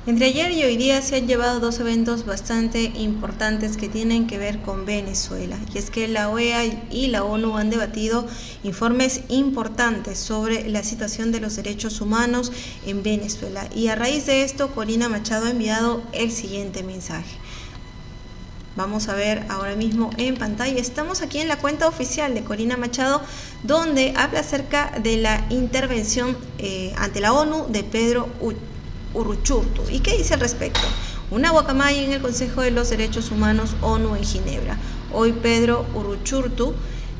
Entre ayer y hoy día se han llevado dos eventos bastante importantes que tienen que ver con Venezuela, y es que la OEA y la ONU han debatido informes importantes sobre la situación de los derechos humanos en Venezuela, y a raíz de esto Corina Machado ha enviado el siguiente mensaje. Vamos a ver ahora mismo en pantalla. Estamos aquí en la cuenta oficial de Corina Machado, donde habla acerca de la intervención ante la ONU de Pedro Uruchurtu. ¿Y qué dice al respecto? Una guacamaya en el Consejo de los Derechos Humanos ONU en Ginebra. Hoy Pedro Uruchurtu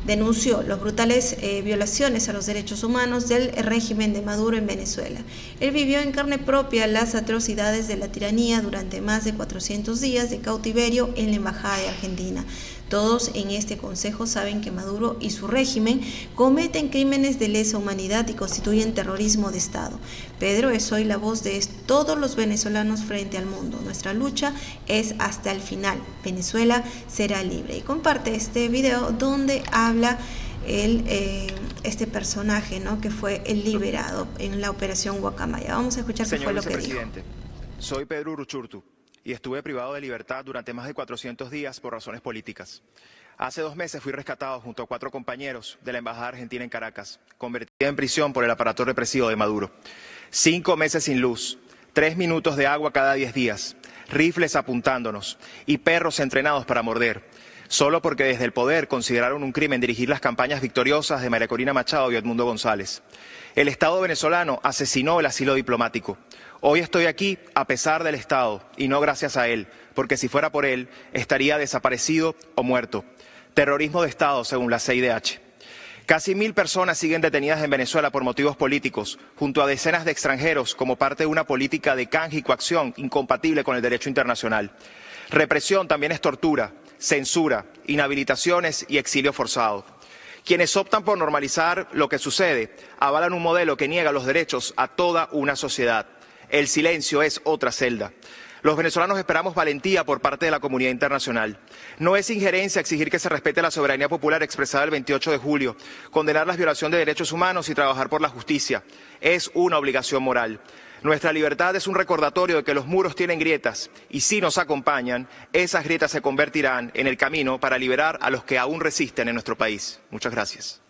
denunció las brutales violaciones a los derechos humanos del régimen de Maduro en Venezuela. Él vivió en carne propia las atrocidades de la tiranía durante más de 400 días de cautiverio en la Embajada de Argentina. Todos en este consejo saben que Maduro y su régimen cometen crímenes de lesa humanidad y constituyen terrorismo de Estado. Pedro es hoy la voz de todos los venezolanos frente al mundo. Nuestra lucha es hasta el final. Venezuela será libre. Y comparte este video donde habla este personaje, ¿no?, que fue el liberado en la operación Guacamaya. Vamos a escuchar qué fue lo que dijo. Soy Pedro Uruchurtu y estuve privado de libertad durante más de 400 días por razones políticas. Hace 2 meses fui rescatado junto a 4 compañeros de la Embajada Argentina en Caracas, convertida en prisión por el aparato represivo de Maduro. 5 meses sin luz, 3 minutos de agua cada 10 días, rifles apuntándonos y perros entrenados para morder, solo porque desde el poder consideraron un crimen dirigir las campañas victoriosas de María Corina Machado y Edmundo González. El Estado venezolano asesinó el asilo diplomático. Hoy estoy aquí a pesar del Estado y no gracias a él, porque si fuera por él estaría desaparecido o muerto. Terrorismo de Estado según la CIDH. Casi 1000 personas siguen detenidas en Venezuela por motivos políticos, junto a decenas de extranjeros como parte de una política de canje y coacción incompatible con el derecho internacional. Represión también es tortura, censura, inhabilitaciones y exilio forzado. Quienes optan por normalizar lo que sucede avalan un modelo que niega los derechos a toda una sociedad. El silencio es otra celda. Los venezolanos esperamos valentía por parte de la comunidad internacional. No es injerencia exigir que se respete la soberanía popular expresada el 28 de julio, condenar la violación de derechos humanos y trabajar por la justicia. Es una obligación moral. Nuestra libertad es un recordatorio de que los muros tienen grietas y si nos acompañan, esas grietas se convertirán en el camino para liberar a los que aún resisten en nuestro país. Muchas gracias.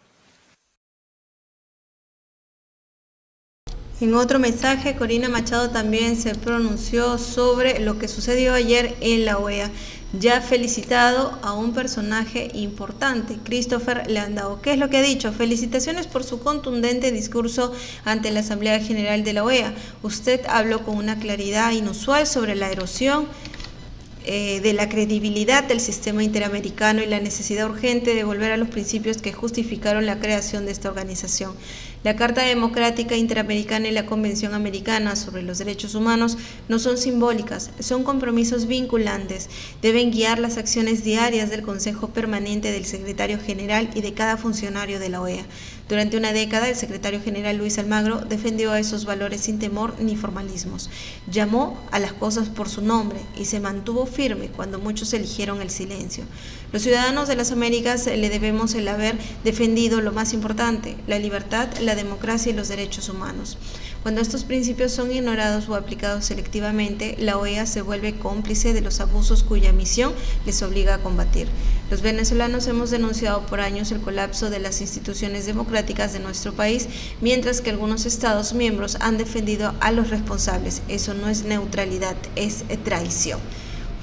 En otro mensaje, Corina Machado también se pronunció sobre lo que sucedió ayer en la OEA. Ya ha felicitado a un personaje importante, Christopher Landau. ¿Qué es lo que ha dicho? Felicitaciones por su contundente discurso ante la Asamblea General de la OEA. Usted habló con una claridad inusual sobre la erosión de la credibilidad del sistema interamericano y la necesidad urgente de volver a los principios que justificaron la creación de esta organización. La Carta Democrática Interamericana y la Convención Americana sobre los Derechos Humanos no son simbólicas, son compromisos vinculantes. Deben guiar las acciones diarias del Consejo Permanente, del Secretario General y de cada funcionario de la OEA. Durante una década, el secretario general Luis Almagro defendió esos valores sin temor ni formalismos. Llamó a las cosas por su nombre y se mantuvo firme cuando muchos eligieron el silencio. Los ciudadanos de las Américas le debemos el haber defendido lo más importante, la libertad, la democracia y los derechos humanos. Cuando estos principios son ignorados o aplicados selectivamente, la OEA se vuelve cómplice de los abusos cuya misión les obliga a combatir. Los venezolanos hemos denunciado por años el colapso de las instituciones democráticas de nuestro país, mientras que algunos Estados miembros han defendido a los responsables. Eso no es neutralidad, es traición.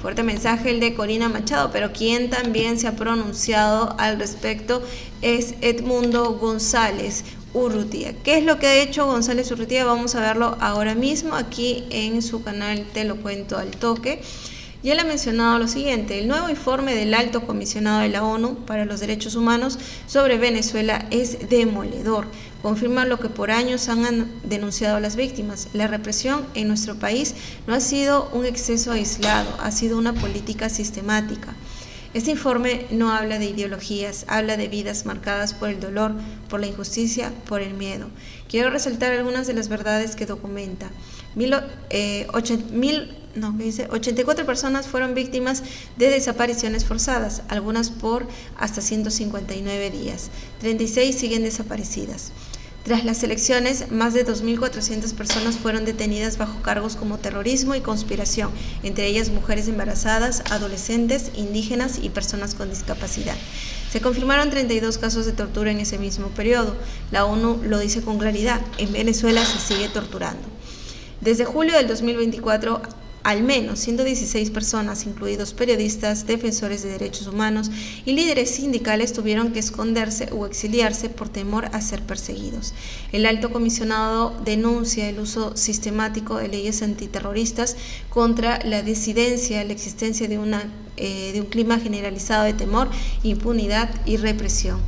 Fuerte mensaje el de Corina Machado, pero quien también se ha pronunciado al respecto es Edmundo González Urrutia. ¿Qué es lo que ha hecho González Urrutia? Vamos a verlo ahora mismo aquí en su canal Te lo cuento al toque. Y él ha mencionado lo siguiente: el nuevo informe del Alto Comisionado de la ONU para los Derechos Humanos sobre Venezuela es demoledor. Confirma lo que por años han denunciado las víctimas. La represión en nuestro país no ha sido un exceso aislado, ha sido una política sistemática. Este informe no habla de ideologías, habla de vidas marcadas por el dolor, por la injusticia, por el miedo. Quiero resaltar algunas de las verdades que documenta. 84 personas fueron víctimas de desapariciones forzadas, algunas por hasta 159 días. 36 siguen desaparecidas. Tras las elecciones, más de 2.400 personas fueron detenidas bajo cargos como terrorismo y conspiración, entre ellas mujeres embarazadas, adolescentes, indígenas y personas con discapacidad. Se confirmaron 32 casos de tortura en ese mismo periodo. La ONU lo dice con claridad: en Venezuela se sigue torturando. Desde julio del 2024, al menos 116 personas, incluidos periodistas, defensores de derechos humanos y líderes sindicales, tuvieron que esconderse o exiliarse por temor a ser perseguidos. El alto comisionado denuncia el uso sistemático de leyes antiterroristas contra la disidencia, la existencia de un clima generalizado de temor, impunidad y represión.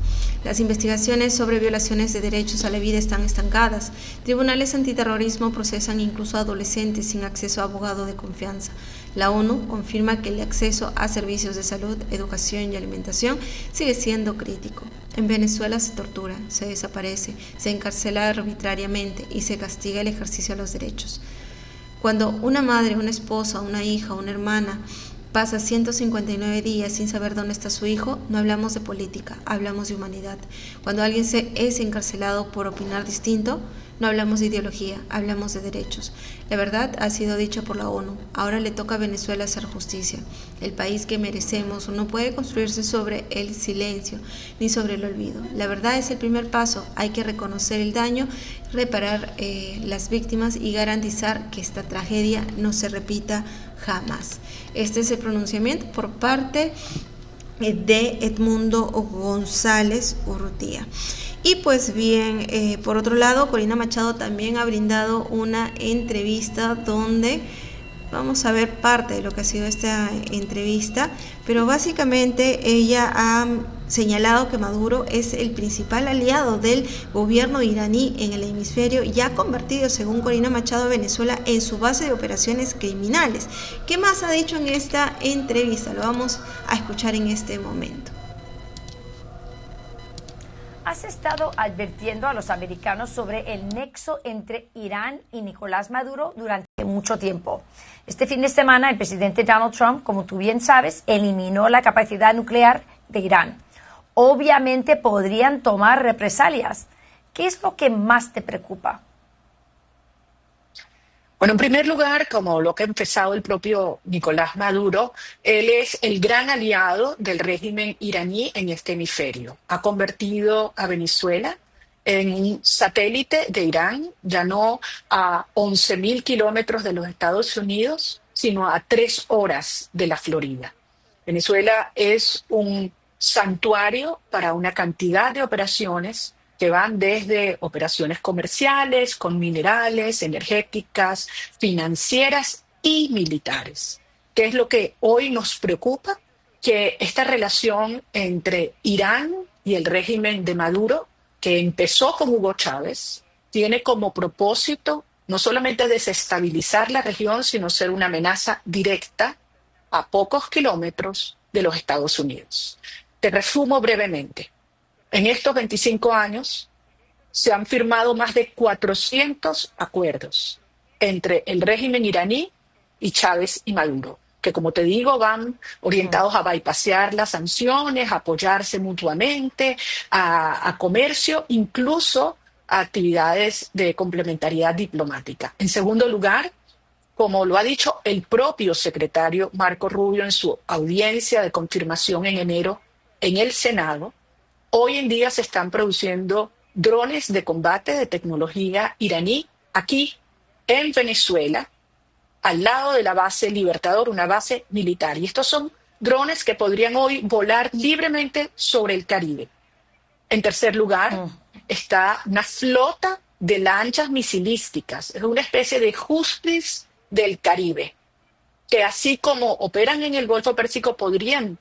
Las investigaciones sobre violaciones de derechos a la vida están estancadas. Tribunales antiterrorismo procesan incluso a adolescentes sin acceso a abogado de confianza. La ONU confirma que el acceso a servicios de salud, educación y alimentación sigue siendo crítico. En Venezuela se tortura, se desaparece, se encarcela arbitrariamente y se castiga el ejercicio de los derechos. Cuando una madre, una esposa, una hija, una hermana pasa 159 días sin saber dónde está su hijo, no hablamos de política, hablamos de humanidad. Cuando alguien es encarcelado por opinar distinto, no hablamos de ideología, hablamos de derechos. La verdad ha sido dicha por la ONU. Ahora le toca a Venezuela hacer justicia. El país que merecemos no puede construirse sobre el silencio ni sobre el olvido. La verdad es el primer paso. Hay que reconocer el daño, reparar las víctimas y garantizar que esta tragedia no se repita jamás. Este es el pronunciamiento por parte de Edmundo González Urrutia. Y pues bien, por otro lado, Corina Machado también ha brindado una entrevista donde vamos a ver parte de lo que ha sido esta entrevista, pero básicamente ella ha señalado que Maduro es el principal aliado del gobierno iraní en el hemisferio y ha convertido, según Corina Machado, a Venezuela en su base de operaciones criminales. ¿Qué más ha dicho en esta entrevista? Lo vamos a escuchar en este momento. Has estado advirtiendo a los americanos sobre el nexo entre Irán y Nicolás Maduro durante mucho tiempo. Este fin de semana, el presidente Donald Trump, como tú bien sabes, eliminó la capacidad nuclear de Irán. Obviamente podrían tomar represalias. ¿Qué es lo que más te preocupa? Bueno, en primer lugar, como lo que ha empezado el propio Nicolás Maduro, él es el gran aliado del régimen iraní en este hemisferio. Ha convertido a Venezuela en un satélite de Irán, ya no a 11.000 kilómetros de los Estados Unidos, sino a 3 horas de la Florida. Venezuela es un santuario para una cantidad de operaciones que van desde operaciones comerciales, con minerales, energéticas, financieras y militares. ¿Qué es lo que hoy nos preocupa? Que esta relación entre Irán y el régimen de Maduro, que empezó con Hugo Chávez, tiene como propósito no solamente desestabilizar la región, sino ser una amenaza directa a pocos kilómetros de los Estados Unidos. Te resumo brevemente. En estos 25 años se han firmado más de 400 acuerdos entre el régimen iraní y Chávez y Maduro, que como te digo van orientados a bypassear las sanciones, a apoyarse mutuamente, a comercio, incluso a actividades de complementariedad diplomática. En segundo lugar, como lo ha dicho el propio secretario Marco Rubio en su audiencia de confirmación en enero en el Senado, hoy en día se están produciendo drones de combate de tecnología iraní aquí en Venezuela, al lado de la base Libertador, una base militar. Y estos son drones que podrían hoy volar libremente sobre el Caribe. En tercer lugar, está una flota de lanchas misilísticas. Es una especie de Justice del Caribe, que así como operan en el Golfo Pérsico podrían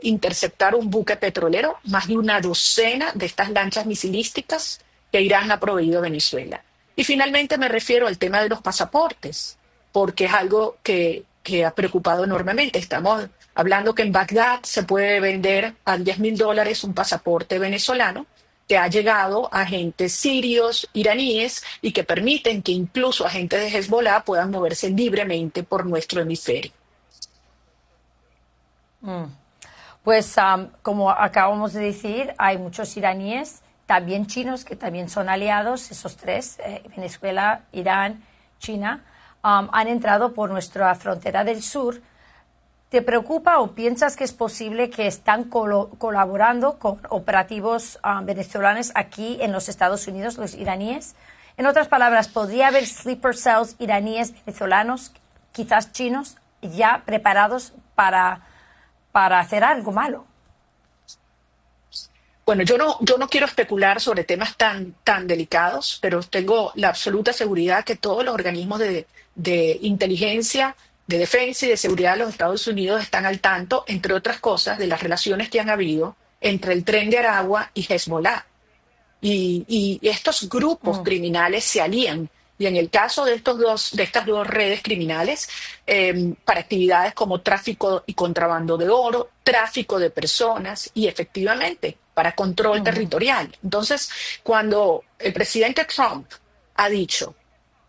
interceptar un buque petrolero, más de una docena de estas lanchas misilísticas que Irán ha proveído a Venezuela. Y finalmente me refiero al tema de los pasaportes, porque es algo que ha preocupado enormemente. Estamos hablando que en Bagdad se puede vender a $10.000 un pasaporte venezolano, que ha llegado a agentes sirios, iraníes, y que permiten que incluso agentes de Hezbollah puedan moverse libremente por nuestro hemisferio. Pues como acabamos de decir, hay muchos iraníes también chinos, que también son aliados, esos tres, Venezuela, Irán, China, han entrado por nuestra frontera del sur. ¿Te preocupa o piensas que es posible que están colaborando con operativos venezolanos aquí en los Estados Unidos, los iraníes? En otras palabras, ¿podría haber sleeper cells iraníes venezolanos, quizás chinos, ya preparados para hacer algo malo? Bueno, yo no quiero especular sobre temas tan delicados, pero tengo la absoluta seguridad que todos los organismos de inteligencia, de defensa y de seguridad de los Estados Unidos están al tanto, entre otras cosas, de las relaciones que han habido entre el Tren de Aragua y Hezbollah. Y estos grupos criminales se alían. Y en el caso de estas dos redes criminales, para actividades como tráfico y contrabando de oro, tráfico de personas y efectivamente para control territorial. Entonces, cuando el presidente Trump ha dicho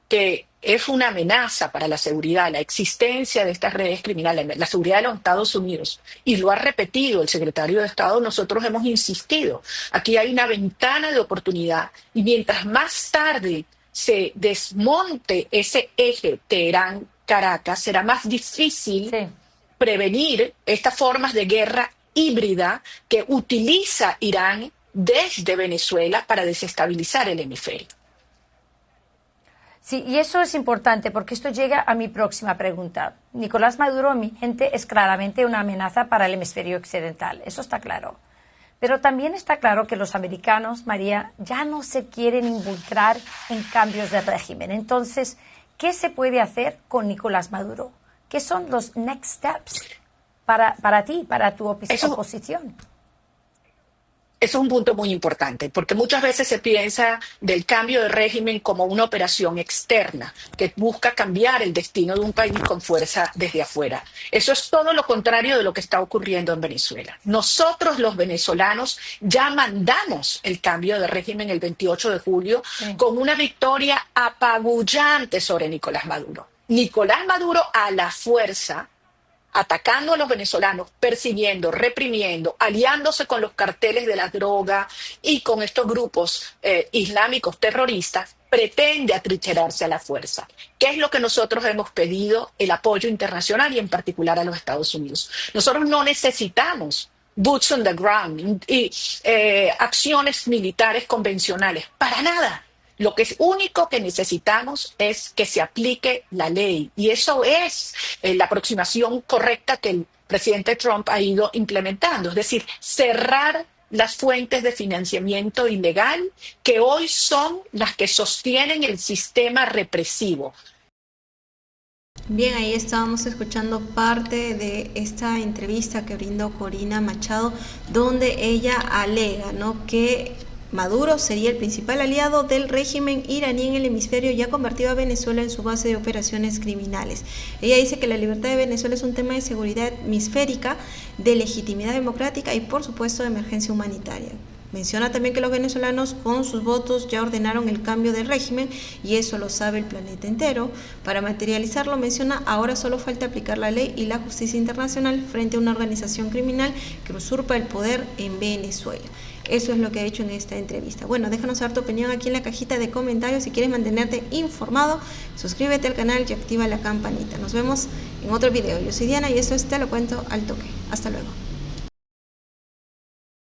que es una amenaza para la seguridad, la existencia de estas redes criminales, la seguridad de los Estados Unidos, y lo ha repetido el secretario de Estado, nosotros hemos insistido. Aquí hay una ventana de oportunidad y mientras más tarde se desmonte ese eje Teherán-Caracas, será más difícil prevenir estas formas de guerra híbrida que utiliza Irán desde Venezuela para desestabilizar el hemisferio. Sí, y eso es importante porque esto llega a mi próxima pregunta. Nicolás Maduro, en mi mente, es claramente una amenaza para el hemisferio occidental, eso está claro. Pero también está claro que los americanos, María, ya no se quieren involucrar en cambios de régimen. Entonces, ¿qué se puede hacer con Nicolás Maduro? ¿Qué son los next steps para ti, para tu oposición? Eso es un punto muy importante, porque muchas veces se piensa del cambio de régimen como una operación externa que busca cambiar el destino de un país con fuerza desde afuera. Eso es todo lo contrario de lo que está ocurriendo en Venezuela. Nosotros, los venezolanos, ya mandamos el cambio de régimen el 28 de julio con una victoria apabullante sobre Nicolás Maduro. Nicolás Maduro a la fuerza, atacando a los venezolanos, persiguiendo, reprimiendo, aliándose con los carteles de la droga y con estos grupos islámicos terroristas, pretende atrincherarse a la fuerza. ¿Qué es lo que nosotros hemos pedido? El apoyo internacional y en particular a los Estados Unidos. Nosotros no necesitamos boots on the ground y acciones militares convencionales, para nada. Lo que es único que necesitamos es que se aplique la ley. Y eso es la aproximación correcta que el presidente Trump ha ido implementando. Es decir, cerrar las fuentes de financiamiento ilegal que hoy son las que sostienen el sistema represivo. Bien, ahí estábamos escuchando parte de esta entrevista que brindó Corina Machado, donde ella alega, ¿no?, que Maduro sería el principal aliado del régimen iraní en el hemisferio y ha convertido a Venezuela en su base de operaciones criminales. Ella dice que la libertad de Venezuela es un tema de seguridad hemisférica, de legitimidad democrática y, por supuesto, de emergencia humanitaria. Menciona también que los venezolanos con sus votos ya ordenaron el cambio de régimen y eso lo sabe el planeta entero. Para materializarlo, menciona, ahora solo falta aplicar la ley y la justicia internacional frente a una organización criminal que usurpa el poder en Venezuela. Eso es lo que ha dicho en esta entrevista. Bueno, déjanos saber tu opinión aquí en la cajita de comentarios. Si quieres mantenerte informado, suscríbete al canal y activa la campanita. Nos vemos en otro video. Yo soy Diana y esto es Te lo cuento al toque. Hasta luego.